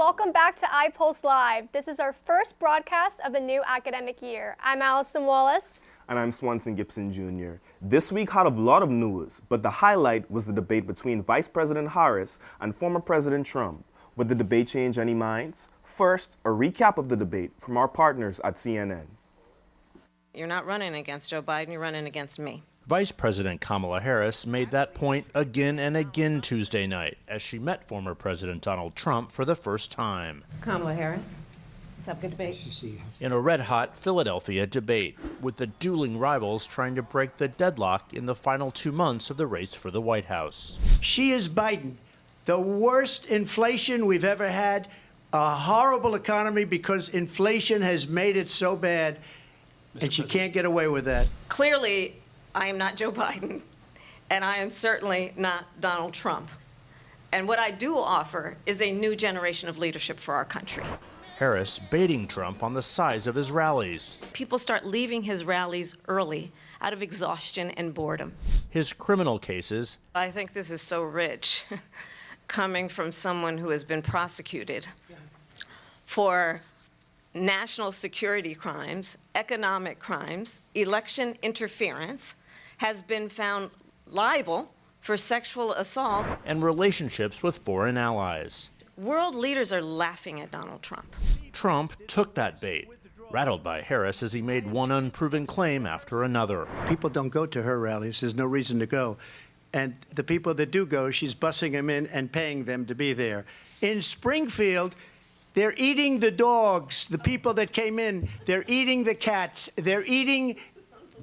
welcome back to iPulse Live. This is our first broadcast of the new academic year. I'm Allison, Wallace. And I'm Swanson, Gibson Jr. This week had a lot of news, but the highlight was the debate between Vice President Harris and former President Trump. Would the debate change any minds? First, a recap of the debate from our partners at CNN. You're not running against Joe Biden, you're running against me. Vice President Kamala Harris made that point again and again Tuesday night as she met former President Donald Trump for the first time. Kamala Harris, let's have a good debate. In a red-hot Philadelphia debate, with the dueling rivals trying to break the deadlock in the final 2 months of the race for the White House. She is Biden. The worst inflation we've ever had, a horrible economy because inflation has made it so bad, and she can't get away with that. Clearly, I am not Joe Biden, and I am certainly not Donald Trump. And what I do offer is a new generation of leadership for our country. Harris baiting Trump on the size of his rallies. People start leaving his rallies early out of exhaustion and boredom. His criminal cases. I think this is so rich, coming from someone who has been prosecuted for national security crimes, economic crimes, election interference, has been found liable for sexual assault. And relationships with foreign allies. World leaders are laughing at Donald Trump. Trump took that bait, rattled by Harris as he made one unproven claim after another. People don't go to her rallies. There's no reason to go. And the people that do go, she's bussing them in and paying them to be there. In Springfield, they're eating the dogs, the people that came in. They're eating the cats. They're eating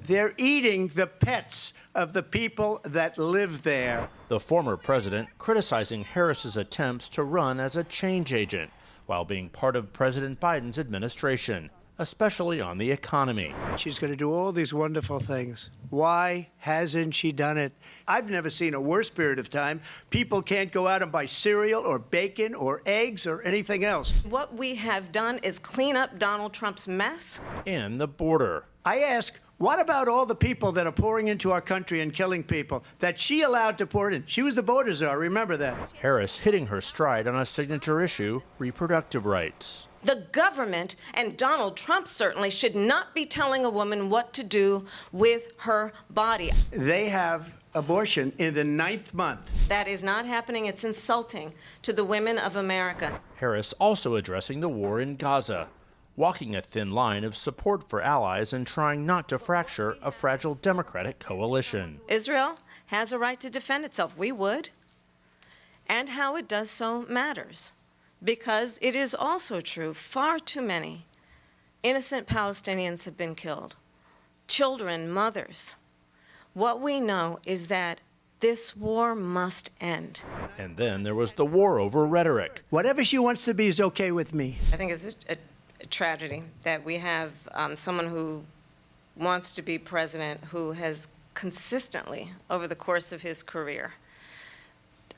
the pets of the people that live there. The former president criticizing Harris's attempts to run as a change agent while being part of President Biden's administration, especially on the economy. She's going to do all these wonderful things. Why hasn't she done it? I've never seen a worse period of time. People can't go out and buy cereal or bacon or eggs or anything else. What we have done is clean up Donald Trump's mess. And the border. I ask, what about all the people that are pouring into our country and killing people that she allowed to pour in? She was the border czar, remember that. Harris hitting her stride on a signature issue, reproductive rights. The government, and Donald Trump certainly, should not be telling a woman what to do with her body. They have abortion in the 9th month. That is not happening. It's insulting to the women of America. Harris also addressing the war in Gaza, walking a thin line of support for allies and trying not to fracture a fragile democratic coalition. Israel has a right to defend itself. We would. And how it does so matters. Because it is also true, far too many innocent Palestinians have been killed. Children, mothers. What we know is that this war must end. And then there was the war over rhetoric. Whatever she wants to be is okay with me. I think it's a tragedy that we have someone who wants to be president who has consistently, over the course of his career,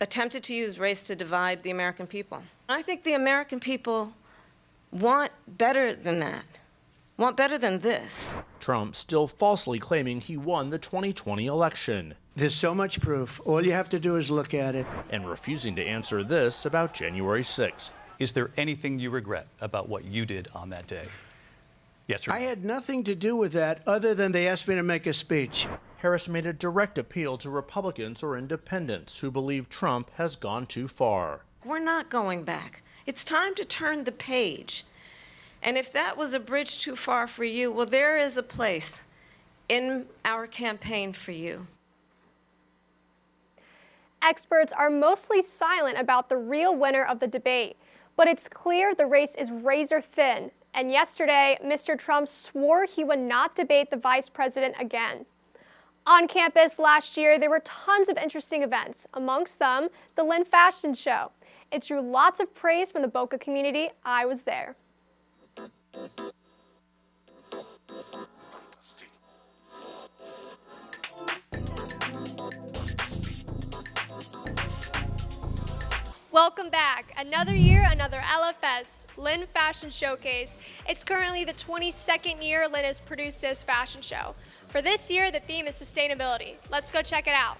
attempted to use race to divide the American people. I think the American people want better than that, want better than this. Trump still falsely claiming he won the 2020 election. There's so much proof. All you have to do is look at it. And refusing to answer this about January 6th. Is there anything you regret about what you did on that day? Yes or no? I had nothing to do with that other than they asked me to make a speech. Harris made a direct appeal to Republicans or independents who believe Trump has gone too far. We're not going back. It's time to turn the page. And if that was a bridge too far for you, well, there is a place in our campaign for you. Experts are mostly silent about the real winner of the debate, but it's clear the race is razor thin. And yesterday, Mr. Trump swore he would not debate the vice president again. On campus last year, there were tons of interesting events, amongst them the Lynn Fashion Show. It drew lots of praise from the Boca community. I was there. Welcome back. Another year, another LFS, Lynn Fashion Showcase. It's currently the 22nd year Lynn has produced this fashion show. For this year, the theme is sustainability. Let's go check it out.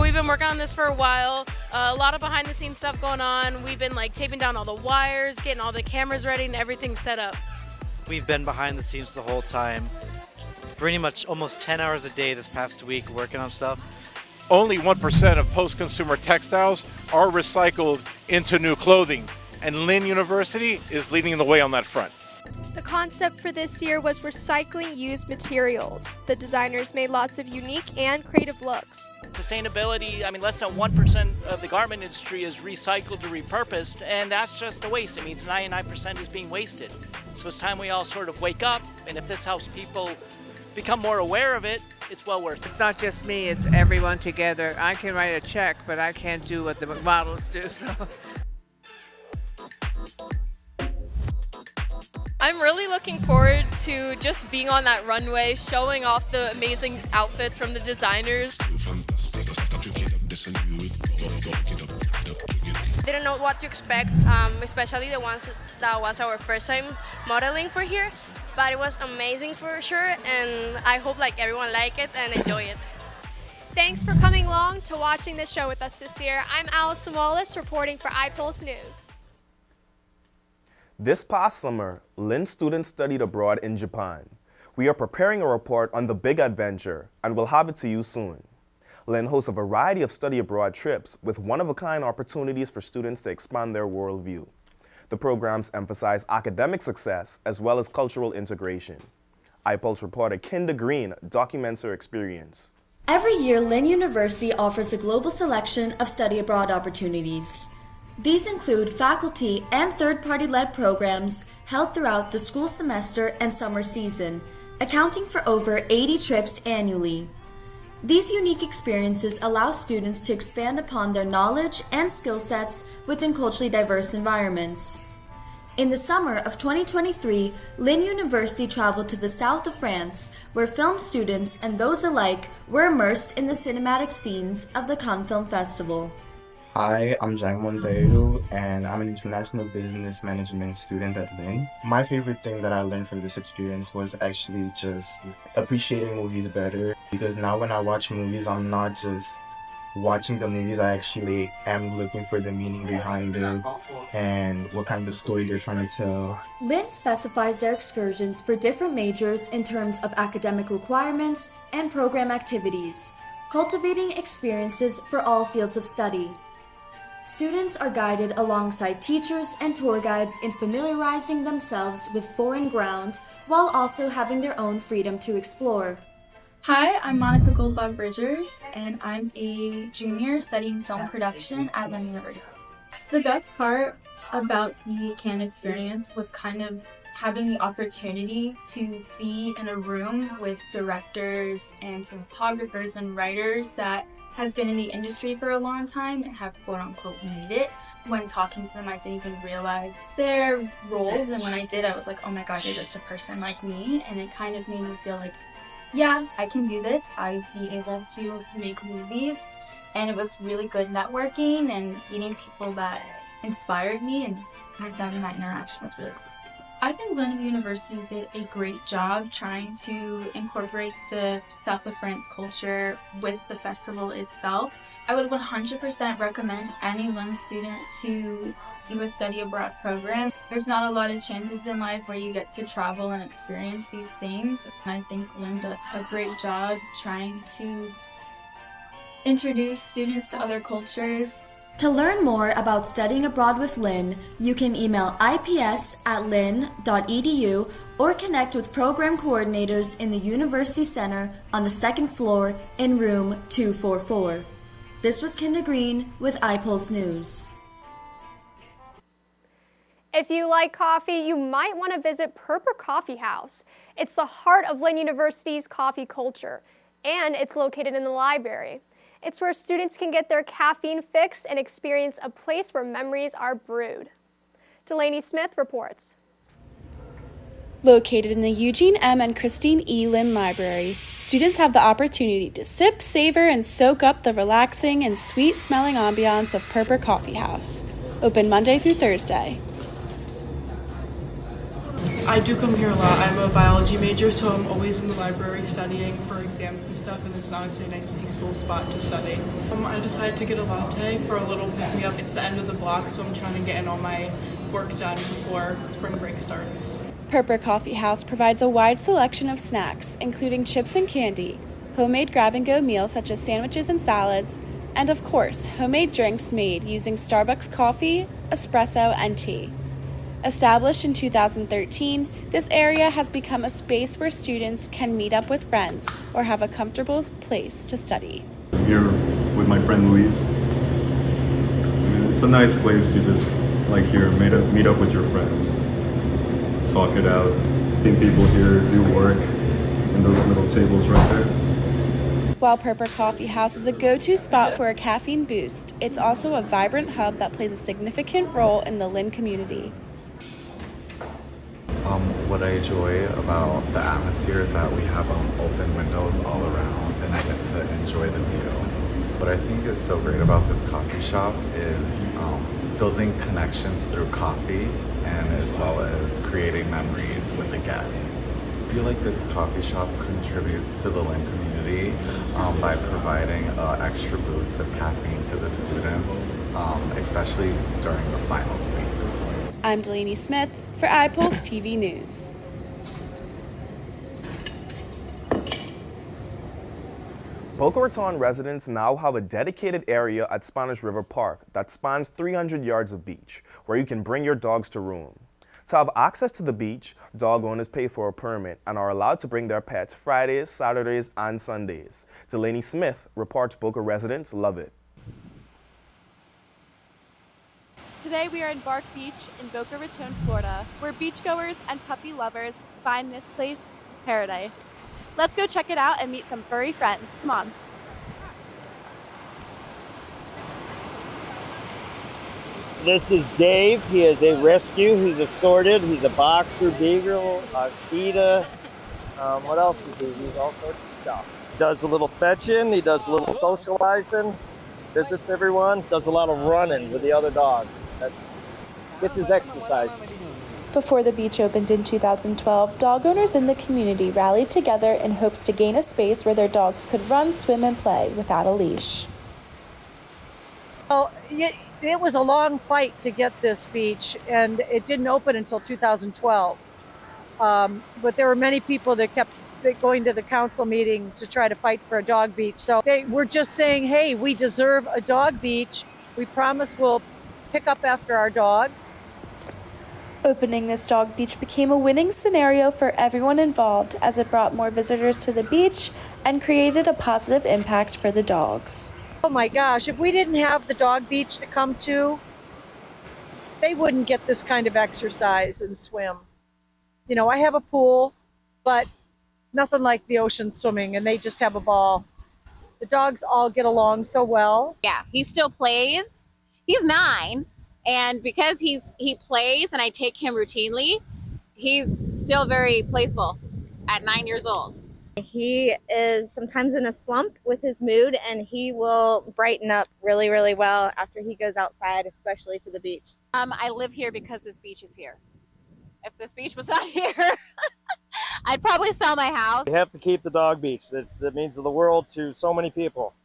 we've been working on this for a while. A lot of behind the scenes stuff going on. We've been like taping down all the wires, getting all the cameras ready and everything set up. We've been behind the scenes the whole time. Pretty much almost 10 hours a day this past week working on stuff. Only 1% of post-consumer textiles are recycled into new clothing, and Lynn University is leading the way on that front. The concept for this year was recycling used materials. The designers made lots of unique and creative looks. Sustainability, I mean, less than 1% of the garment industry is recycled or repurposed, and that's just a waste. It means 99% is being wasted. So it's time we all sort of wake up, and if this helps people become more aware of it, it's well worth it. It's not just me, it's everyone together. I can write a check, but I can't do what the models do. So. I'm really looking forward to just being on that runway, showing off the amazing outfits from the designers. Didn't know what to expect, especially the ones that was our first time modeling for here. But it was amazing for sure, and I hope like everyone like it and enjoy it. Thanks for coming along to watching the show with us this year. I'm Allison Wallace reporting for iPulse News. This past summer, Lynn students studied abroad in Japan. We are preparing a report on the big adventure and we'll have it to you soon. Lynn hosts a variety of study abroad trips with one-of-a-kind opportunities for students to expand their worldview. The programs emphasize academic success as well as cultural integration. iPulse reporter Kinda Green documents her experience. Every year, Lynn University offers a global selection of study abroad opportunities. These include faculty and third-party led programs held throughout the school semester and summer season, accounting for over 80 trips annually. These unique experiences allow students to expand upon their knowledge and skill sets within culturally diverse environments. In the summer of 2023, Lynn University traveled to the south of France, where film students and those alike were immersed in the cinematic scenes of the Cannes Film Festival. Hi, I'm Jung Monteiro, and I'm an international business management student at Lynn. My favorite thing that I learned from this experience was actually just appreciating movies better, because now when I watch movies, I'm not just watching the movies, I actually am looking for the meaning behind it and what kind of story they're trying to tell. Lynn specifies their excursions for different majors in terms of academic requirements and program activities, cultivating experiences for all fields of study. Students are guided alongside teachers and tour guides in familiarizing themselves with foreign ground while also having their own freedom to explore. Hi, I'm Monica Goldbach-Bridgers, and I'm a junior studying film production at Lynn University. The best part about the Cannes experience was kind of having the opportunity to be in a room with directors and cinematographers and writers that have been in the industry for a long time and have quote-unquote made it. When talking to them, I didn't even realize their roles, and when I did, I was like, oh my gosh, they're just a person like me, and it kind of made me feel like, yeah, I can do this. I'd be able to make movies, and it was really good networking and meeting people that inspired me, and having that interaction was really cool. I think Lynn University did a great job trying to incorporate the South of France culture with the festival itself. I would 100% recommend any Lynn student to do a study abroad program. There's not a lot of chances in life where you get to travel and experience these things. And I think Lynn does a great job trying to introduce students to other cultures. To learn more about studying abroad with Lynn, you can email ips@lynn.edu or connect with program coordinators in the University Center on the second floor in room 244. This was Kinda Green with iPulse News. If you like coffee, you might want to visit Perper Coffee House. It's the heart of Lynn University's coffee culture, and it's located in the library. It's where students can get their caffeine fix and experience a place where memories are brewed. Delaney Smith reports. Located in the Eugene M. and Christine E. Lynn Library, students have the opportunity to sip, savor, and soak up the relaxing and sweet-smelling ambiance of Perper Coffee House. Open Monday through Thursday. I do come here a lot. I'm a biology major, so I'm always in the library studying for exams and stuff, and this is honestly a nice peaceful spot to study. I decided to get a latte for a little pick-me-up. It's the end of the block, so I'm trying to get in all my work done before spring break starts. Perper Coffee House provides a wide selection of snacks, including chips and candy, homemade grab-and-go meals such as sandwiches and salads, and of course, homemade drinks made using Starbucks coffee, espresso, and tea. Established in 2013, this area has become a space where students can meet up with friends or have a comfortable place to study. Here with my friend Louise. It's a nice place to just, like here, meet up with your friends, talk it out. Seeing people here do work in those little tables right there. While Perper Coffee House is a go-to spot for a caffeine boost, it's also a vibrant hub that plays a significant role in the Lynn community. What I enjoy about the atmosphere is that we have open windows all around and I get to enjoy the view. What I think is so great about this coffee shop is building connections through coffee and as well as creating memories with the guests. I feel like this coffee shop contributes to the Lynn community by providing an extra boost of caffeine to the students, especially during the finals weeks. I'm Delaney Smith for iPulse TV News. Boca Raton residents now have a dedicated area at Spanish River Park that spans 300 yards of beach, where you can bring your dogs to roam. To have access to the beach, dog owners pay for a permit and are allowed to bring their pets Fridays, Saturdays, and Sundays. Delaney Smith reports Boca residents love it. Today we are in Bark Beach in Boca Raton, Florida, where beachgoers and puppy lovers find this place paradise. Let's go check it out and meet some furry friends. Come on. This is Dave. He is a rescue. He's assorted. He's a boxer, beagle, Akita. What else is he? He's all sorts of stuff. Does a little fetching. He does a little socializing. Visits everyone. Does a lot of running with the other dogs. Gets his exercise. Before the beach opened in 2012, dog owners in the community rallied together in hopes to gain a space where their dogs could run, swim, and play without a leash. Well, it was a long fight to get this beach, and it didn't open until 2012. But there were many people that kept going to the council meetings to try to fight for a dog beach. So they were just saying, hey, we deserve a dog beach. We promise we'll pick up after our dogs. Opening this dog beach became a winning scenario for everyone involved as it brought more visitors to the beach and created a positive impact for the dogs. Oh my gosh, if we didn't have the dog beach to come to, they wouldn't get this kind of exercise and swim. You know, I have a pool, but nothing like the ocean swimming, and they just have a ball. The dogs all get along so well. Yeah, he still plays. He's 9. And because he plays and I take him routinely, he's still very playful at 9 years old. He is sometimes in a slump with his mood, and he will brighten up really, really well after he goes outside, especially to the beach. I live here because this beach is here. If this beach was not here, I'd probably sell my house. We have to keep the dog beach. It means the world to so many people.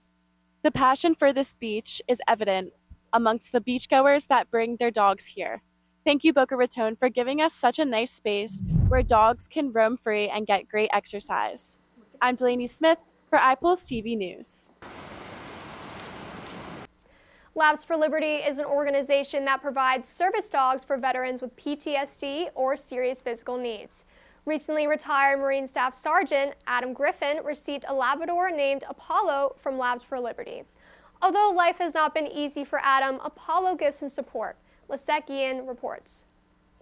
The passion for this beach is evident amongst the beachgoers that bring their dogs here. Thank you, Boca Raton, for giving us such a nice space where dogs can roam free and get great exercise. I'm Delaney Smith for iPulse TV News. Labs for Liberty is an organization that provides service dogs for veterans with PTSD or serious physical needs. Recently retired Marine Staff Sergeant Adam Griffin received a Labrador named Apollo from Labs for Liberty. Although life has not been easy for Adam, Apollo gives him support. Lisette Guillen reports.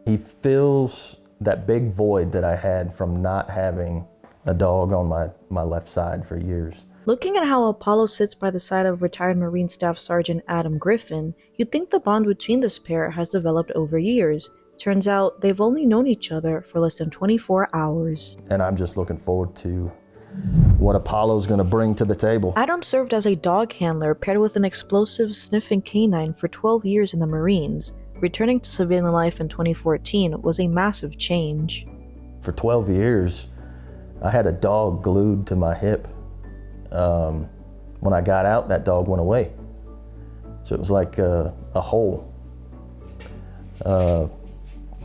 He fills that big void that I had from not having a dog on my left side for years. Looking at how Apollo sits by the side of retired Marine Staff Sergeant Adam Griffin, you'd think the bond between this pair has developed over years. Turns out they've only known each other for less than 24 hours. And I'm just looking forward to what Apollo's going to bring to the table. Adam served as a dog handler paired with an explosive sniffing canine for 12 years in the Marines. returning to civilian life in 2014 was a massive change. For 12 years, I had a dog glued to my hip. When I got out, that dog went away. So it was like a hole,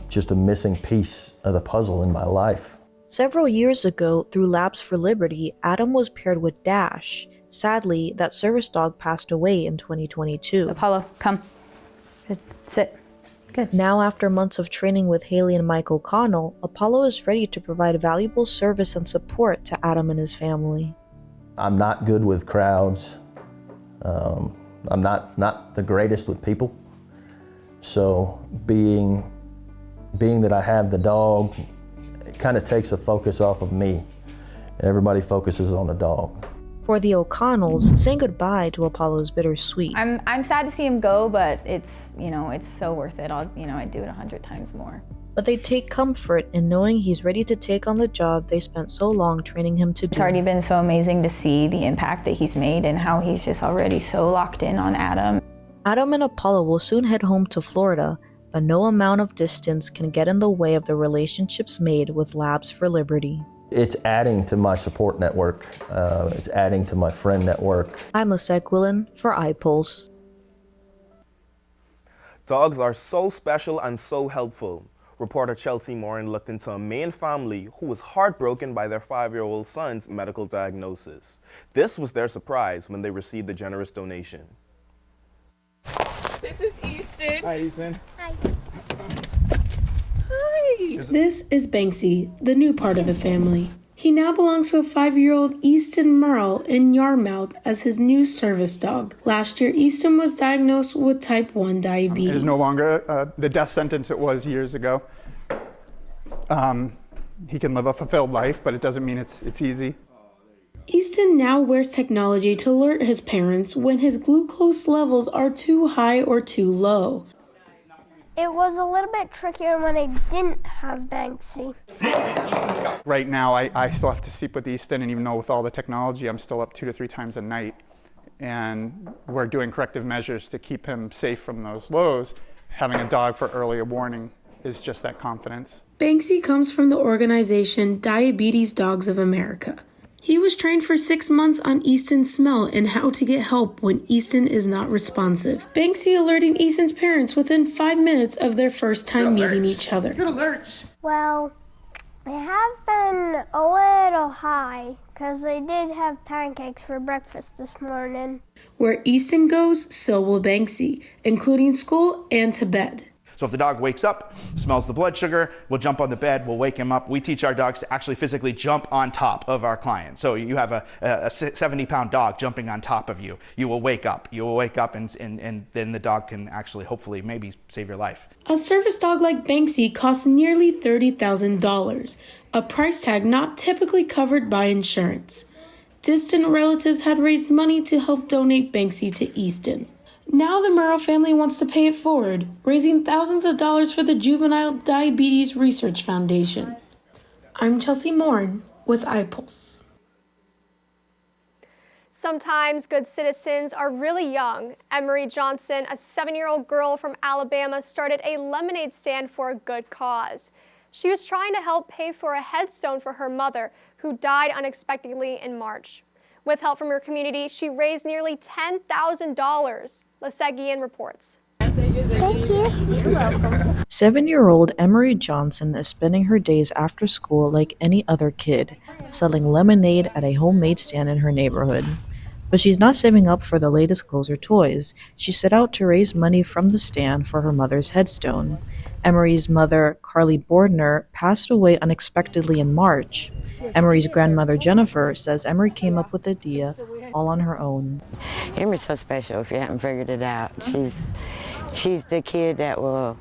just a missing piece of the puzzle in my life. Several years ago, through Labs for Liberty, Adam was paired with Dash. Sadly, that service dog passed away in 2022. Apollo, come. Good. Sit. Good. Now, after months of training with Haley and Mike O'Connell, Apollo is ready to provide valuable service and support to Adam and his family. I'm not good with crowds. I'm not the greatest with people. So being that I have the dog, it kind of takes the focus off of me. Everybody focuses on the dog. For the O'Connells, saying goodbye to Apollo is bittersweet. I'm sad to see him go, but it's so worth it. I'd do it 100 times more. But they take comfort in knowing he's ready to take on the job they spent so long training him to do. It's already been so amazing to see the impact that he's made and how he's just already so locked in on Adam. Adam and Apollo will soon head home to Florida, but no amount of distance can get in the way of the relationships made with Labs for Liberty. It's adding to my support network. It's adding to my friend network. I'm Lynn for iPulse. Dogs are so special and so helpful. Reporter Chelsea Morin looked into a Maine family who was heartbroken by their 5-year-old son's medical diagnosis. This was their surprise when they received the generous donation. This is Easton. Hi, Easton. Hi. Hi. This is Banksy, the new part of the family. He now belongs to a 5-year-old Easton Merle in Yarmouth as his new service dog. Last year, Easton was diagnosed with type 1 diabetes. It is no longer the death sentence it was years ago. He can live a fulfilled life, but it doesn't mean it's easy. Easton now wears technology to alert his parents when his glucose levels are too high or too low. It was a little bit trickier when I didn't have Banksy. Right now, I still have to sleep with Easton, and even though with all the technology, I'm still up 2 to 3 times a night. And we're doing corrective measures to keep him safe from those lows. Having a dog for earlier warning is just that confidence. Banksy comes from the organization Diabetes Dogs of America. He was trained for 6 months on Easton's smell and how to get help when Easton is not responsive. Banksy alerting Easton's parents within 5 minutes of their first time meeting each other. Good alerts. Well, they have been a little high because I did have pancakes for breakfast this morning. Where Easton goes, so will Banksy, including school and to bed. So if the dog wakes up, smells the blood sugar, we'll jump on the bed, we'll wake him up. We teach our dogs to actually physically jump on top of our client. So you have a 70-pound dog jumping on top of you. You will wake up. You will wake up and then the dog can actually, hopefully, maybe save your life. A service dog like Banksy costs nearly $30,000, a price tag not typically covered by insurance. Distant relatives had raised money to help donate Banksy to Easton. Now the Merle family wants to pay it forward, raising thousands of dollars for the Juvenile Diabetes Research Foundation. I'm Chelsea Morin with iPulse. Sometimes good citizens are really young. Emery Johnson, a 7-year-old girl from Alabama, started a lemonade stand for a good cause. She was trying to help pay for a headstone for her mother, who died unexpectedly in March. With help from her community, she raised nearly $10,000. Lesegian reports. Thank you. You're welcome. 7-year-old Emery Johnson is spending her days after school like any other kid, selling lemonade at a homemade stand in her neighborhood. But she's not saving up for the latest clothes or toys. She set out to raise money from the stand for her mother's headstone. Emery's mother, Carly Bordner, passed away unexpectedly in March. Emery's grandmother, Jennifer, says Emery came up with the idea all on her own. Emery's so special if you haven't figured it out. She's the kid that will,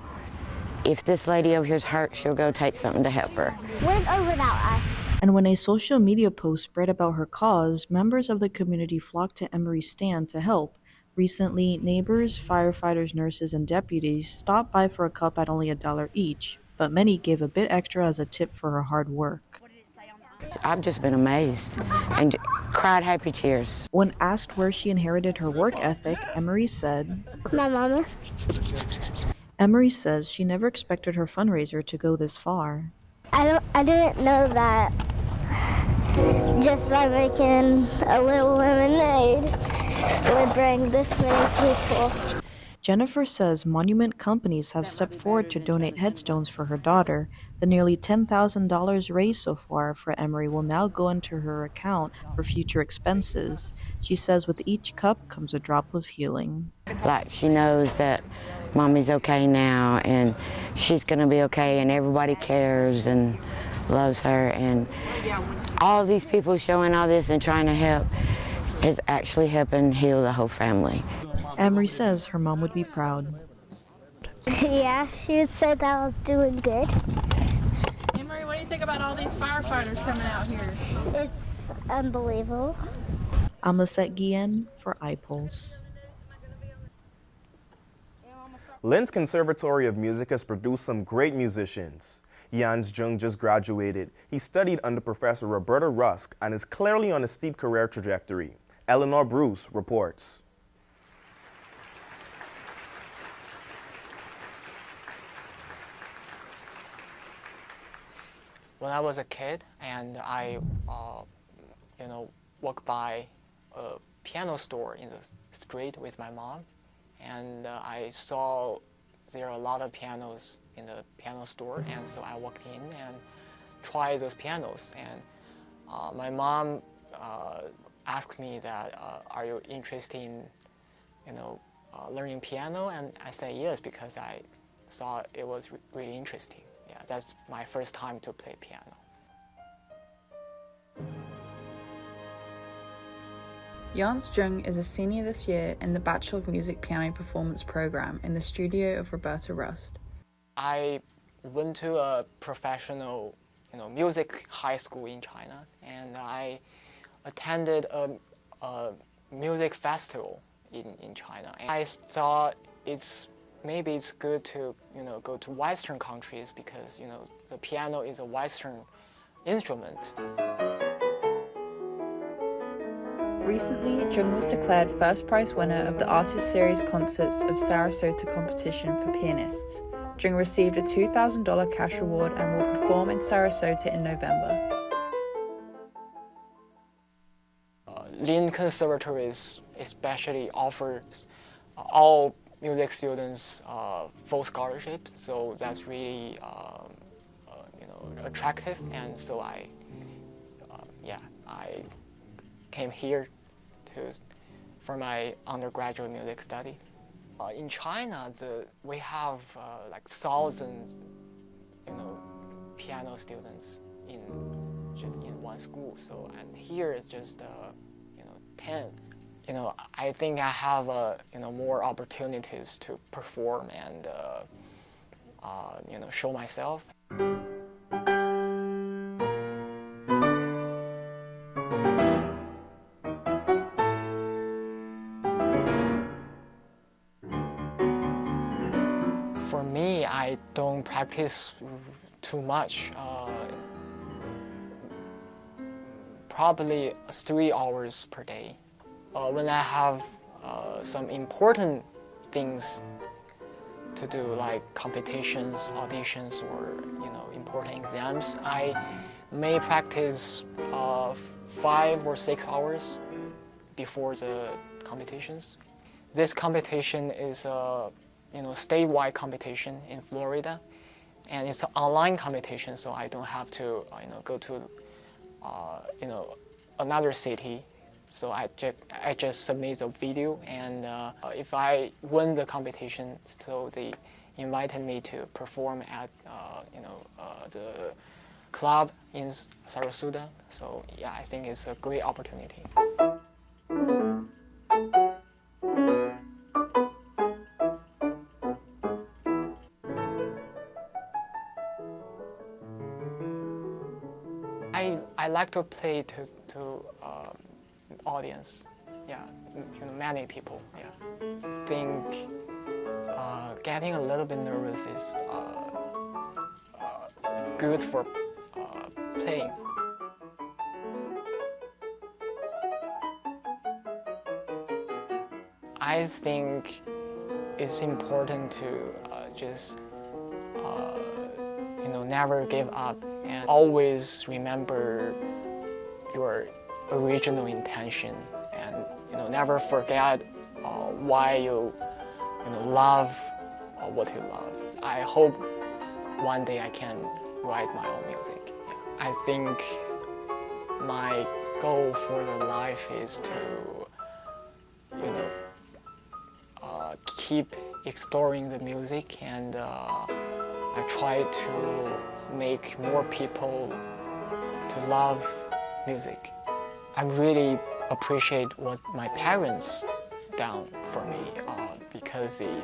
if this lady over here's hurt, she'll go take something to help her. With or without us. And when a social media post spread about her cause, members of the community flocked to Emery's stand to help. Recently, neighbors, firefighters, nurses, and deputies stopped by for a cup at only $1 each, but many gave a bit extra as a tip for her hard work. I've just been amazed and cried happy tears. When asked where she inherited her work ethic, Emery said, My mama. Emery says she never expected her fundraiser to go this far. I didn't know that just by making a little lemonade would bring this many people. Jennifer says monument companies have stepped forward to donate headstones for her daughter. The nearly $10,000 raised so far for Emery will now go into her account for future expenses. She says with each cup comes a drop of healing. Like she knows that Mommy's okay now and she's gonna be okay and everybody cares and loves her, and all these people showing all this and trying to help is actually helping heal the whole family. Emery says her mom would be proud. Yeah, she would say that I was doing good. Emery, what do you think about all these firefighters coming out here? It's unbelievable. I'm Lisette Guillen for iPulse. Lynn's Conservatory of Music has produced some great musicians. Jung just graduated. He studied under Professor Roberta Rusk and is clearly on a steep career trajectory. Eleanor Bruce reports. When I was a kid and I, walked by a piano store in the street with my mom, and I saw there are a lot of pianos in the piano store, and so I walked in and tried those pianos. And my mom asked me that, "Are you interested in, learning piano?" And I said yes because I thought it was really interesting. Yeah, that's my first time to play piano. Jung is a senior this year in the Bachelor of Music Piano Performance program in the studio of Roberta Rust. I went to a professional, music high school in China, and I attended a music festival in China. And I thought maybe it's good to go to Western countries because the piano is a Western instrument. Recently, Jung was declared first prize winner of the Artist Series Concerts of Sarasota competition for pianists. Jung received a $2,000 cash reward and will perform in Sarasota in November. Lynn Conservatory especially offers all music students full scholarships, so that's really attractive. And so I came here for my undergraduate music study. In China, we have like thousands, piano students in one school. So and here it's just 10. I think I have more opportunities to perform and show myself. For me, I don't practice too much. Probably 3 hours per day. When I have some important things to do, like competitions, auditions, or important exams, I may practice 5 or 6 hours before the competitions. This competition is a statewide competition in Florida, and it's an online competition, so I don't have to go to another city. So I just submit a video, and if I win the competition, so they invited me to perform at the club in Sarasota. So yeah, I think it's a great opportunity. I like to play to audience, yeah, many people, yeah. I think getting a little bit nervous is good for playing. I think it's important to just never give up and always remember your original intention, and never forget why you love what you love. I hope one day I can write my own music. Yeah. I think my goal for the life is to keep exploring the music, and I try to make more people to love music. I really appreciate what my parents done for me because they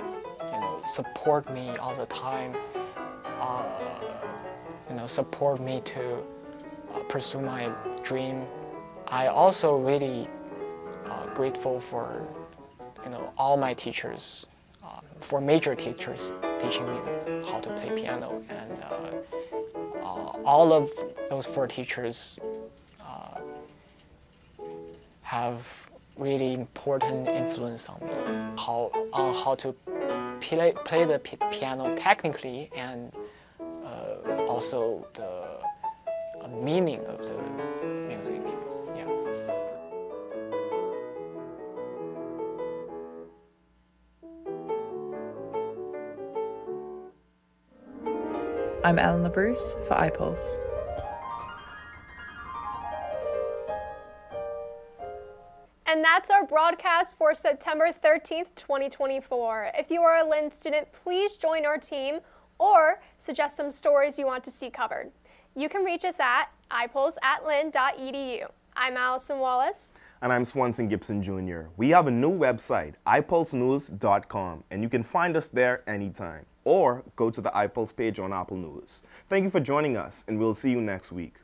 support me all the time, support me to pursue my dream. I also really grateful for all my teachers, for major teachers teaching me how to play piano, and all of those 4 teachers have really important influence on me, how to play the piano technically, and also the meaning of the music. Yeah. I'm Ellen LaBruce for iPulse. And that's our broadcast for September 13th, 2024. If you are a Lynn student, please join our team or suggest some stories you want to see covered. You can reach us at ipulse@lynn.edu. I'm Allison Wallace. And I'm Swanson Gibson Jr. We have a new website, ipulsenews.com, and you can find us there anytime. Or go to the iPulse page on Apple News. Thank you for joining us, and we'll see you next week.